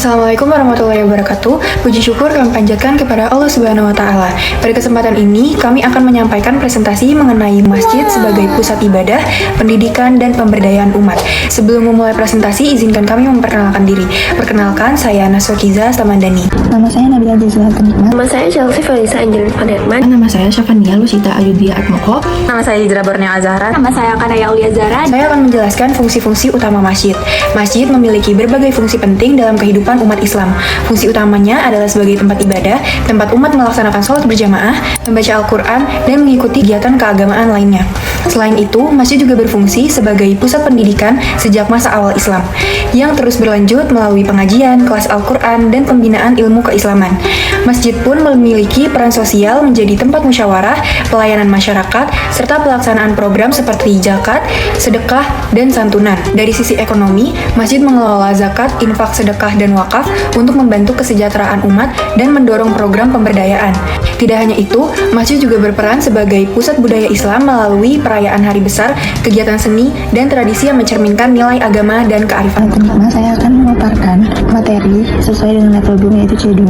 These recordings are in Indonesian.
Assalamualaikum warahmatullahi wabarakatuh. Puji syukur kami panjatkan kepada Allah Subhanahu wa Ta'ala. Pada kesempatan ini, kami akan menyampaikan presentasi mengenai masjid sebagai pusat ibadah, pendidikan, dan pemberdayaan umat. Sebelum memulai presentasi, izinkan kami memperkenalkan diri. Perkenalkan, saya Naswakiza Stamandani. Nama saya Nabila Jazila Tenikmat. Nama saya Chelsea Felisa Angelin Panherman. Nama saya Syafania Lusita Ayudhia Atmoko. Nama saya Hijrah Borneo Azahra. Nama saya Kanaya Aulia Zara. Saya akan menjelaskan fungsi-fungsi utama masjid. Masjid memiliki berbagai fungsi penting dalam kehidupan umat Islam. Fungsi utamanya adalah sebagai tempat ibadah, tempat umat melaksanakan sholat berjamaah, membaca Al-Quran, dan mengikuti kegiatan keagamaan lainnya. Selain itu, masjid juga berfungsi sebagai pusat pendidikan sejak masa awal Islam, yang terus berlanjut melalui pengajian, kelas Al-Quran, dan pembinaan ilmu keislaman. Masjid pun memiliki peran sosial menjadi tempat musyawarah, pelayanan masyarakat, serta pelaksanaan program seperti zakat, sedekah, dan santunan. Dari sisi ekonomi, masjid mengelola zakat, infak, sedekah, dan wakaf untuk membantu kesejahteraan umat dan mendorong program pemberdayaan. Tidak hanya itu, masjid juga berperan sebagai pusat budaya Islam melalui perayaan hari besar, kegiatan seni, dan tradisi yang mencerminkan nilai agama dan kearifan. Pertama, saya akan memaparkan materi sesuai dengan metode yaitu C2,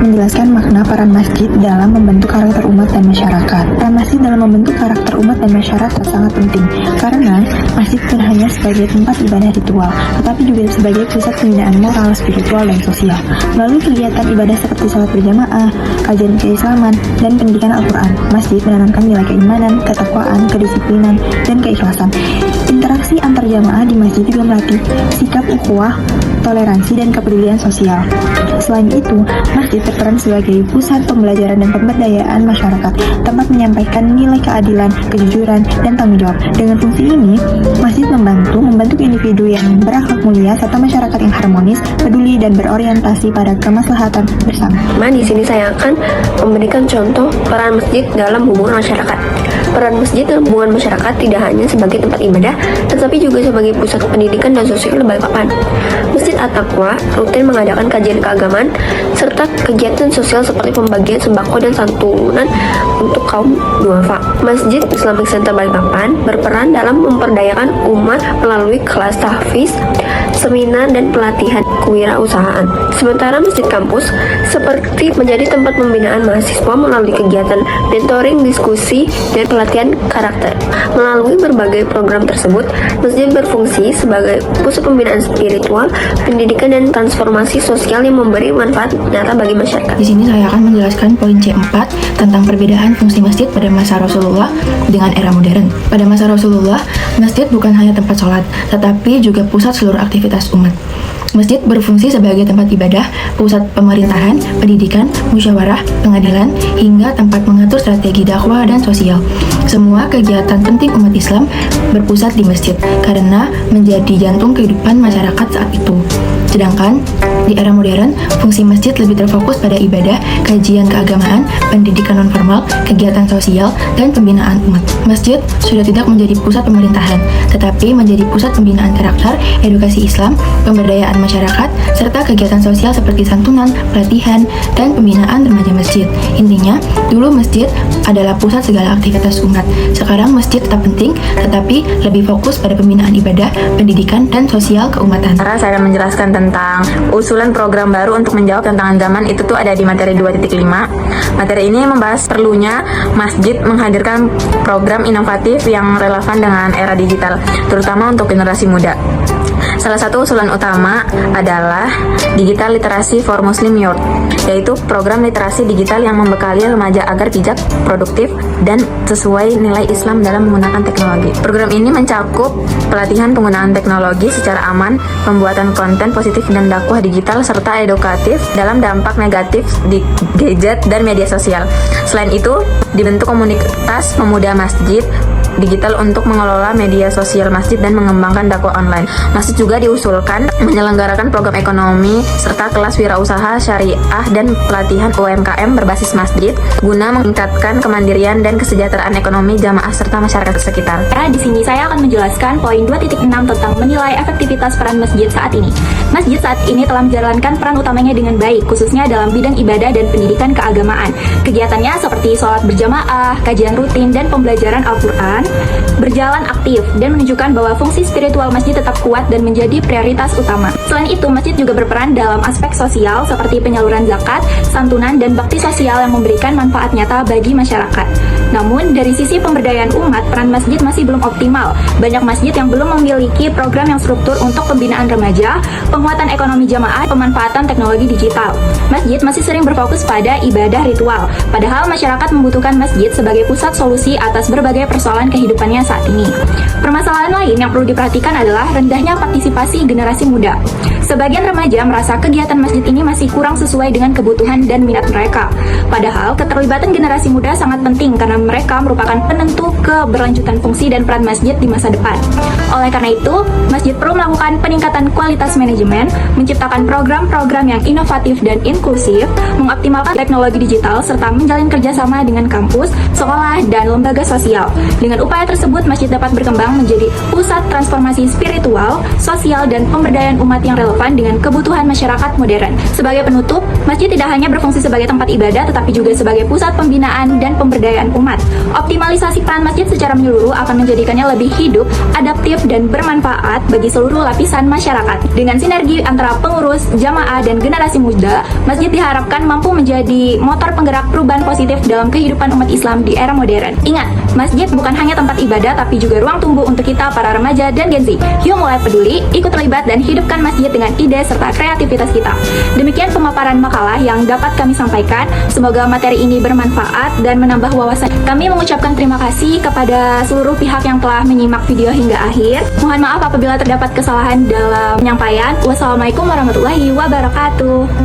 menjelaskan makna peran masjid dalam membentuk karakter umat dan masyarakat. Peran masjid dalam membentuk karakter umat dan masyarakat sangat penting, karena masjid bukan hanya sebagai tempat ibadah ritual, tetapi juga sebagai pusat pembinaan moral, spiritual, dan sosial. Melalui kegiatan ibadah seperti sholat berjamaah, kajian keislaman, dan pendidikan Al-Quran, masjid menanamkan nilai keimanan, ketakwaan, kedisiplinan, dan keikhlasan. Interaksi antar jamaah di masjid juga melatih sikap ukhuwah, toleransi, dan kepedulian sosial. Selain itu, masjid berperan sebagai pusat pembelajaran dan pemberdayaan masyarakat, tempat menyampaikan nilai keadilan, kejujuran, dan tanggung jawab. Dengan fungsi ini, masjid membentuk individu yang berakhlak mulia serta masyarakat yang harmonis, peduli, dan berorientasi pada kemaslahatan bersama. Di sini saya akan memberikan contoh peran masjid dalam hubungan masyarakat. Peran masjid dalam hubungan masyarakat tidak hanya sebagai tempat ibadah, tetapi juga sebagai pusat pendidikan dan sosial Balikpapan. Masjid At-Taqwa rutin mengadakan kajian keagamaan serta kegiatan sosial seperti pembagian sembako dan santunan untuk kaum duafa. Masjid Islamic Center Balikpapan berperan dalam memperdayakan umat melalui kelas tahfiz, seminar, dan pelatihan kewirausahaan. Sementara masjid kampus seperti menjadi tempat pembinaan mahasiswa melalui kegiatan mentoring, diskusi, dan pelatihan karakter. Melalui berbagai program tersebut, masjid berfungsi sebagai pusat pembinaan spiritual, pendidikan, dan transformasi sosial yang memberi manfaat nyata bagi masyarakat. Di sini saya akan menjelaskan poin C4 tentang perbedaan fungsi masjid pada masa Rasulullah dengan era modern. Pada masa Rasulullah, masjid bukan hanya tempat sholat, tetapi juga pusat seluruh aktivitas umat. Masjid berfungsi sebagai tempat ibadah, pusat pemerintahan, pendidikan, musyawarah, pengadilan, hingga tempat mengatur strategi dakwah dan sosial. Semua kegiatan penting umat Islam berpusat di masjid karena menjadi jantung kehidupan masyarakat saat itu. Sedangkan di era modern, fungsi masjid lebih terfokus pada ibadah, kajian keagamaan, pendidikan nonformal, kegiatan sosial, dan pembinaan umat. Masjid sudah tidak menjadi pusat pemerintahan, tetapi menjadi pusat pembinaan karakter, edukasi Islam, pemberdayaan masyarakat, serta kegiatan sosial seperti santunan, pelatihan, dan pembinaan remaja masjid. Intinya, dulu masjid adalah pusat segala aktivitas umat. Sekarang masjid tetap penting, tetapi lebih fokus pada pembinaan ibadah, pendidikan, dan sosial keumatan. Saya akan menjelaskan tentang usulan program baru untuk menjawab tantangan zaman itu tuh ada di materi 2.5. Materi ini membahas perlunya masjid menghadirkan program inovatif yang relevan dengan era digital, terutama untuk generasi muda. Salah satu usulan utama adalah Digital Literasi for Muslim Youth, yaitu program literasi digital yang membekali remaja agar bijak, produktif, dan sesuai nilai Islam dalam menggunakan teknologi. Program ini mencakup pelatihan penggunaan teknologi secara aman, pembuatan konten positif dan dakwah digital, serta edukatif dalam dampak negatif di gadget dan media sosial. Selain itu, dibentuk komunitas pemuda masjid digital untuk mengelola media sosial masjid dan mengembangkan dakwah online. Masjid juga diusulkan menyelenggarakan program ekonomi serta kelas wirausaha syariah dan pelatihan UMKM berbasis masjid guna meningkatkan kemandirian dan kesejahteraan ekonomi jamaah serta masyarakat sekitar. Di sini saya akan menjelaskan poin 2.6 tentang menilai efektivitas peran masjid saat ini. Masjid saat ini telah menjalankan peran utamanya dengan baik, khususnya dalam bidang ibadah dan pendidikan keagamaan. Kegiatannya seperti sholat berjamaah, kajian rutin, dan pembelajaran Al-Quran berjalan aktif dan menunjukkan bahwa fungsi spiritual masjid tetap kuat dan menjadi prioritas utama. Selain itu, masjid juga berperan dalam aspek sosial seperti penyaluran zakat, santunan, dan bakti sosial yang memberikan manfaat nyata bagi masyarakat. Namun, dari sisi pemberdayaan umat, peran masjid masih belum optimal. Banyak masjid yang belum memiliki program yang struktur untuk pembinaan remaja, penguatan ekonomi jamaah, pemanfaatan teknologi digital. Masjid masih sering berfokus pada ibadah ritual, padahal masyarakat membutuhkan masjid sebagai pusat solusi atas berbagai persoalan kehidupannya saat ini. Permasalahan lain yang perlu diperhatikan adalah rendahnya partisipasi generasi muda. Sebagian remaja merasa kegiatan masjid ini masih kurang sesuai dengan kebutuhan dan minat mereka. Padahal, keterlibatan generasi muda sangat penting karena mereka merupakan penentu keberlanjutan fungsi dan peran masjid di masa depan. Oleh karena itu, masjid perlu melakukan peningkatan kualitas manajemen, menciptakan program-program yang inovatif dan inklusif, mengoptimalkan teknologi digital, serta menjalin kerjasama dengan kampus, sekolah, dan lembaga sosial. Dengan upaya tersebut, masjid dapat berkembang menjadi pusat transformasi spiritual, sosial, dan pemberdayaan umat yang relevan dengan kebutuhan masyarakat modern. Sebagai penutup, masjid tidak hanya berfungsi sebagai tempat ibadah, tetapi juga sebagai pusat pembinaan dan pemberdayaan umat. Optimalisasi peran masjid secara menyeluruh akan menjadikannya lebih hidup, adaptif, dan bermanfaat bagi seluruh lapisan masyarakat. Dengan sinergi antara pengurus, jamaah, dan generasi muda, masjid diharapkan mampu menjadi motor penggerak perubahan positif dalam kehidupan umat Islam di era modern. Ingat, masjid bukan hanya tempat ibadah, tapi juga ruang tumbuh untuk kita para remaja dan Gen Z. Yuk mulai peduli, ikut terlibat, dan hidupkan masjid dengan ide serta kreativitas kita. Demikian pemaparan makalah yang dapat kami sampaikan. Semoga materi ini bermanfaat dan menambah wawasan. Kami mengucapkan terima kasih kepada seluruh pihak yang telah menyimak video hingga akhir. Mohon maaf apabila terdapat kesalahan dalam penyampaian. Wassalamualaikum warahmatullahi wabarakatuh.